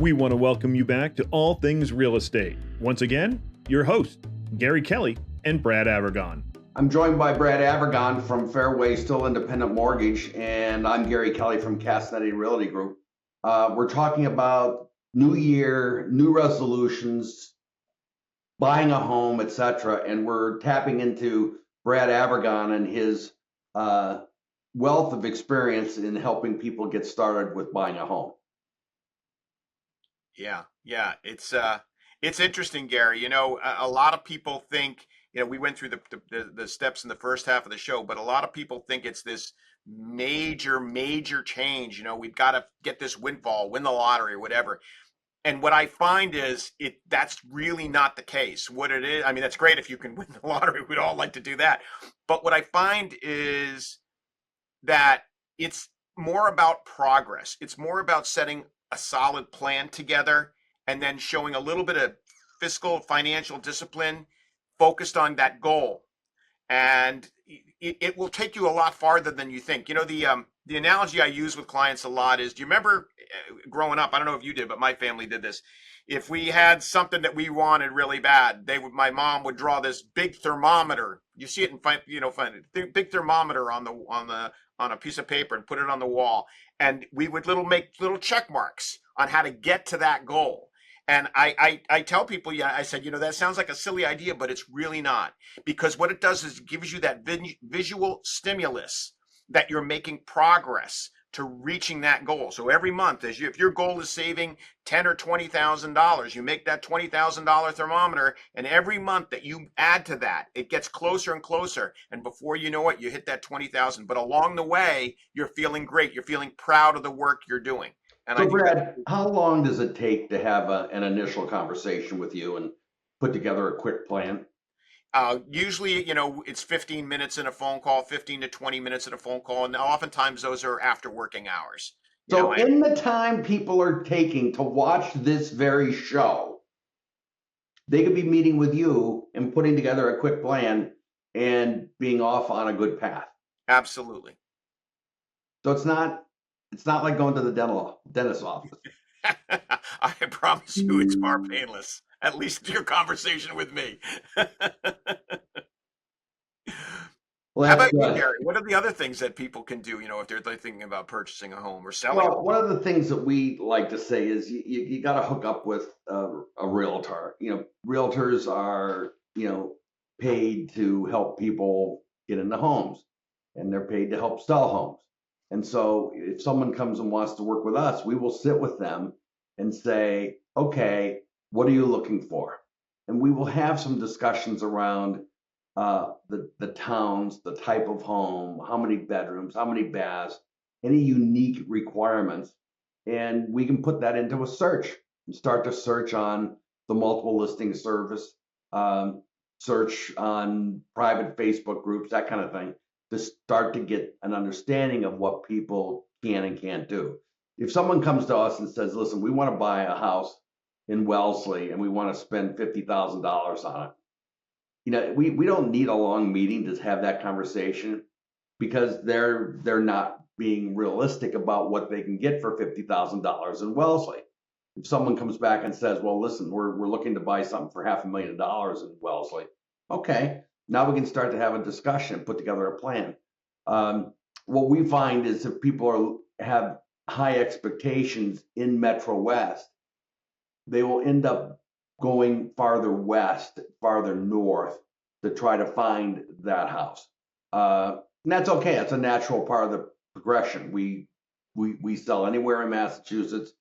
We want to welcome you back to All Things Real Estate. Once again, your hosts, Gary Kelly and Brad Avergon. I'm joined by Brad Avergon from Fairway Still Independent Mortgage, and I'm Gary Kelly from Castanetti Realty Group. We're talking about new year, new resolutions, buying a home, etc. And we're tapping into Brad Avergon and his wealth of experience in helping people get started with buying a home. Yeah. It's interesting, Gary. You know, a lot of people think, you know, we went through the steps in the first half of the show, but a lot of people think it's this major change. You know, we've got to get this windfall, win the lottery, or whatever. And what I find is that's really not the case. What it is, I mean, that's great if you can win the lottery. We'd all like to do that. But what I find is that it's more about progress. It's more about setting a solid plan together and then showing a little bit of fiscal financial discipline focused on that goal. And it will take you a lot farther than you think. You know, the analogy I use with clients a lot is, do you remember growing up? I don't know if you did, but my family did this. If we had something that we wanted really bad, my mom would draw this big thermometer. You see it in big thermometer on a piece of paper and put it on the wall. And we would make little check marks on how to get to that goal. And I tell people, I said, you know, that sounds like a silly idea, but it's really not, because what it does is it gives you that visual stimulus that you're making progress to reaching that goal. So every month, if your goal is saving $10,000 or $20,000, you make that $20,000 thermometer, and every month that you add to that, it gets closer and closer. And before you know it, you hit that 20,000. But along the way, you're feeling great. You're feeling proud of the work you're doing. And so, Brad, how long does it take to have an initial conversation with you and put together a quick plan? Usually, you know, it's 15 minutes in a phone call, 15 to 20 minutes in a phone call. And oftentimes those are after working hours. So in the time people are taking to watch this very show, they could be meeting with you and putting together a quick plan and being off on a good path. Absolutely. So it's not like going to the dentist's office. I promise you it's far painless. At least your conversation with me. Well, how about you, Gary? What are the other things that people can do, you know, if they're thinking about purchasing a home or selling? Well, one of the things that we like to say is you got to hook up with a realtor. You know, realtors are, you know, paid to help people get into homes, and they're paid to help sell homes. And so if someone comes and wants to work with us, we will sit with them and say, okay, what are you looking for? And we will have some discussions around the towns, the type of home, how many bedrooms, how many baths, any unique requirements. And we can put that into a search and start to search on the multiple listing service, search on private Facebook groups, that kind of thing, to start to get an understanding of what people can and can't do. If someone comes to us and says, listen, we want to buy a house in Wellesley and we want to spend $50,000 on it, you know, we don't need a long meeting to have that conversation, because they're not being realistic about what they can get for $50,000 in Wellesley. If someone comes back and says, well, listen, we're looking to buy something for $500,000 in Wellesley, okay, now we can start to have a discussion, put together a plan. What we find is if people have high expectations in Metro West, they will end up going farther west, farther north to try to find that house. And that's okay. It's a natural part of the progression. We sell anywhere in Massachusetts.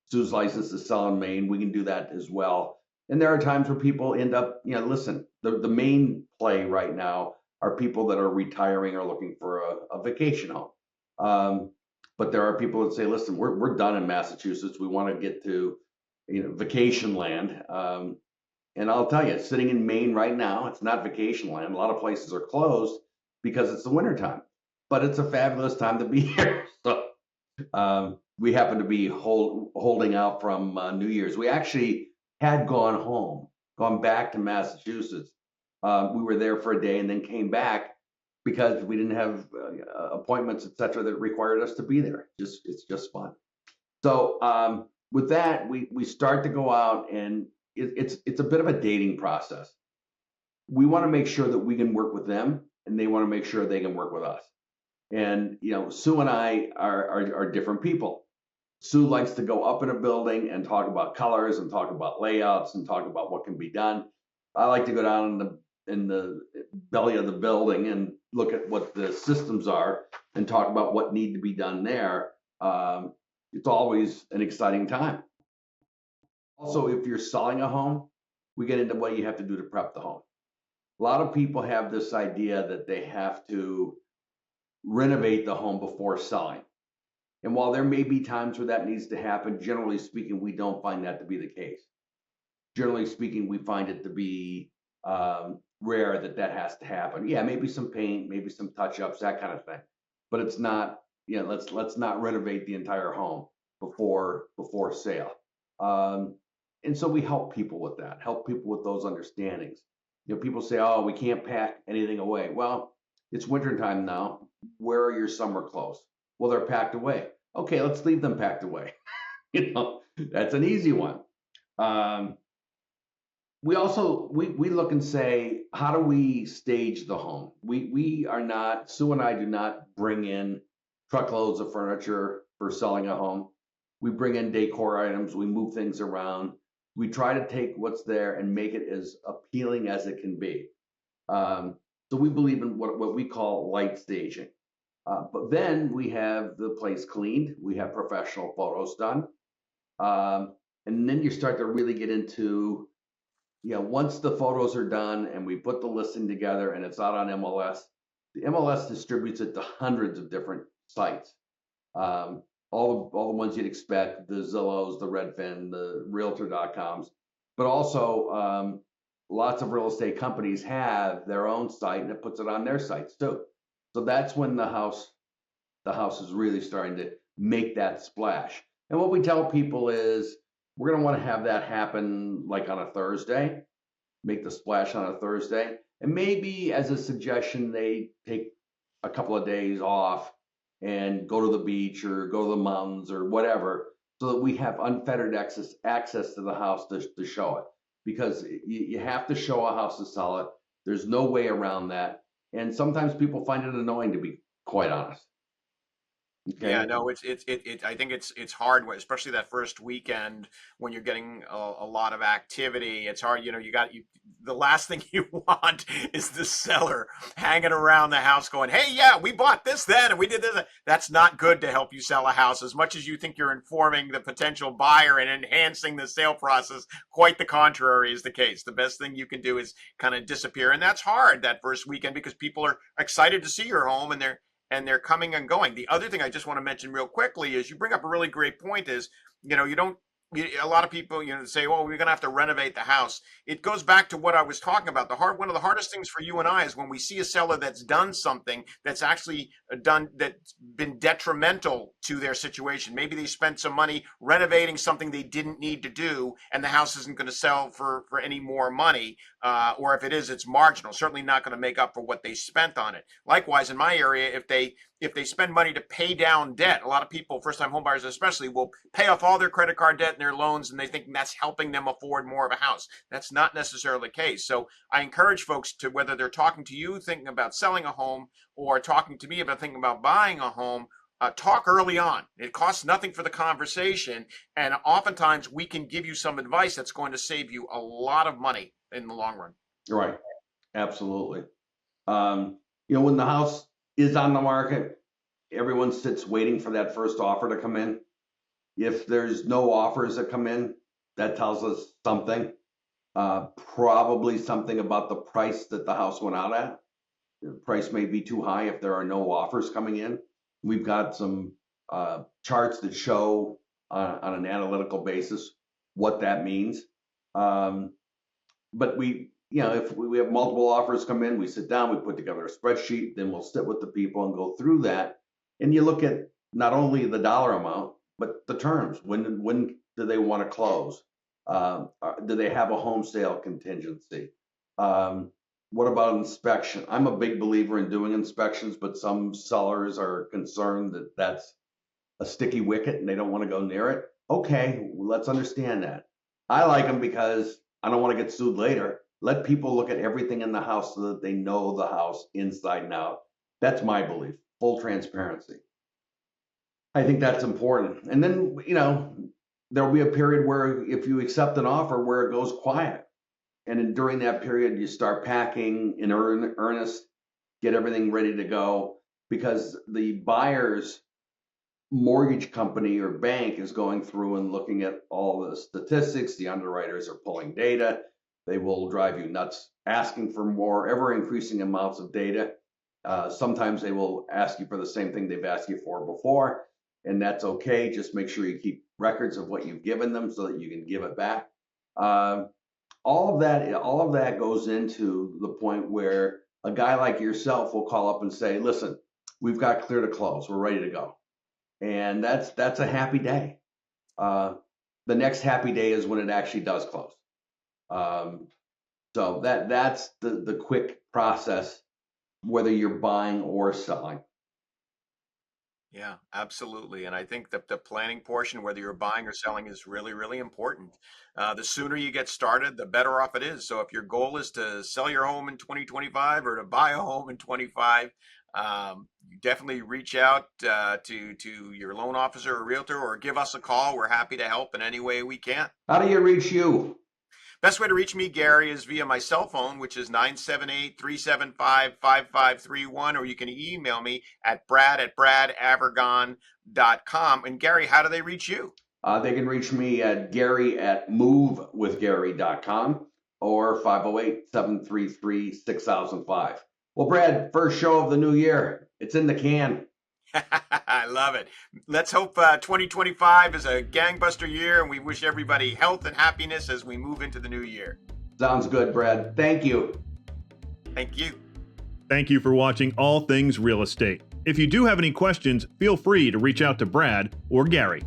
Sue's license to sell in Maine. We can do that as well. And there are times where people end up, you know, listen, the main play right now are people that are retiring or looking for a vacation home. But there are people that say, listen, we're done in Massachusetts. We want to get to, you know, vacation land. And I'll tell you, sitting in Maine right now, it's not vacation land. A lot of places are closed because it's the wintertime, but it's a fabulous time to be here. So we happen to be holding out from New Year's. We actually had gone back to Massachusetts. We were there for a day and then came back because we didn't have appointments, et cetera, that required us to be there. It's just fun. So with that, we start to go out, and it's a bit of a dating process. We want to make sure that we can work with them, and they want to make sure they can work with us. And Sue and I are different people. Sue likes to go up in a building and talk about colors and talk about layouts and talk about what can be done. I like to go down in the belly of the building and look at what the systems are and talk about what need to be done there. It's always an exciting time. Also, if you're selling a home, we get into what you have to do to prep the home. A lot of people have this idea that they have to renovate the home before selling. And while there may be times where that needs to happen, generally speaking, we don't find that to be the case. Generally speaking, we find it to be rare that has to happen. Yeah, maybe some paint, maybe some touch-ups, that kind of thing. But it's not, let's not renovate the entire home before sale. And so we help people with that, help people with those understandings. People say, oh, we can't pack anything away. Well, it's wintertime now. Where are your summer clothes? Well, they're packed away. Okay, let's leave them packed away. That's an easy one. We also, we look and say, how do we stage the home? We are not, Sue and I do not bring in truckloads of furniture for selling a home. We bring in decor items, we move things around. We try to take what's there and make it as appealing as it can be. So we believe in what we call light staging. But then we have the place cleaned, we have professional photos done. And then you start to really get into, once the photos are done and we put the listing together and it's out on MLS, the MLS distributes it to hundreds of different sites. All the ones you'd expect, the Zillows, the Redfin, the Realtor.coms, but also lots of real estate companies have their own site and it puts it on their sites too. So that's when the house is really starting to make that splash. And what we tell people is we're going to want to have that happen like on a Thursday, make the splash on a Thursday. And maybe as a suggestion, they take a couple of days off and go to the beach or go to the mountains or whatever, so that we have unfettered access to the house to show it. Because you have to show a house to sell it. There's no way around that. And sometimes people find it annoying, to be quite honest. Okay. Yeah, no, I think it's hard, especially that first weekend when you're getting a lot of activity. It's hard, the last thing you want is the seller hanging around the house going, hey, yeah, we bought this then and we did this. That's not good to help you sell a house. As much as you think you're informing the potential buyer and enhancing the sale process, quite the contrary is the case. The best thing you can do is kind of disappear. And that's hard that first weekend because people are excited to see your home and they're coming and going. The other thing I just want to mention real quickly is you bring up a really great point is, a lot of people, say, well, we're going to have to renovate the house. It goes back to what I was talking about. One of the hardest things for you and I is when we see a seller that's done something that's actually that's been detrimental to their situation. Maybe they spent some money renovating something they didn't need to do, and the house isn't going to sell for any more money. Or if it is, it's marginal, certainly not going to make up for what they spent on it. Likewise, in my area, if they spend money to pay down debt, a lot of people, first-time homebuyers especially, will pay off all their credit card debt and their loans, and they think that's helping them afford more of a house. That's not necessarily the case. So I encourage folks to, whether they're talking to you thinking about selling a home or talking to me about thinking about buying a home, talk early on. It costs nothing for the conversation, and oftentimes we can give you some advice that's going to save you a lot of money in the long run. Right. Absolutely. When the house is on the market, everyone sits waiting for that first offer to come in. If there's no offers that come in, that tells us something. Probably something about the price that the house went out at. The price may be too high if there are no offers coming in. We've got some charts that show on an analytical basis what that means. But if we have multiple offers come in, we sit down, we put together a spreadsheet, then we'll sit with the people and go through that. And you look at not only the dollar amount, but the terms. When do they want to close? Do they have a home sale contingency? What about inspection? I'm a big believer in doing inspections, but some sellers are concerned that that's a sticky wicket and they don't want to go near it. Okay, let's understand that. I like them because I don't want to get sued later. Let people look at everything in the house so that they know the house inside and out. That's my belief. Full transparency. I think that's important. And then, there'll be a period where if you accept an offer where it goes quiet. And during that period, you start packing in earnest, get everything ready to go, because the buyer's mortgage company or bank is going through and looking at all the statistics. The underwriters are pulling data. They will drive you nuts, asking for more, ever increasing amounts of data. Sometimes they will ask you for the same thing they've asked you for before, and that's okay. Just make sure you keep records of what you've given them so that you can give it back. All of that goes into the point where a guy like yourself will call up and say, listen, we've got clear to close. We're ready to go. And that's a happy day. The next happy day is when it actually does close. So that's the quick process, whether you're buying or selling. Yeah, absolutely. And I think that the planning portion, whether you're buying or selling, is really, really important. The sooner you get started, the better off it is. So if your goal is to sell your home in 2025 or to buy a home in 25, you definitely reach out to your loan officer or realtor, or give us a call. We're happy to help in any way we can. How do you reach you? Best way to reach me, Gary, is via my cell phone, which is 978-375-5531, or you can email me at brad@bradavergon.com. And Gary, how do they reach you? They can reach me at gary@movewithgary.com or 508-733-6005. Well, Brad, first show of the new year. It's in the can. I love it. Let's hope 2025 is a gangbuster year, and we wish everybody health and happiness as we move into the new year. Sounds good, Brad. Thank you. Thank you. Thank you for watching All Things Real Estate. If you do have any questions, feel free to reach out to Brad or Gary.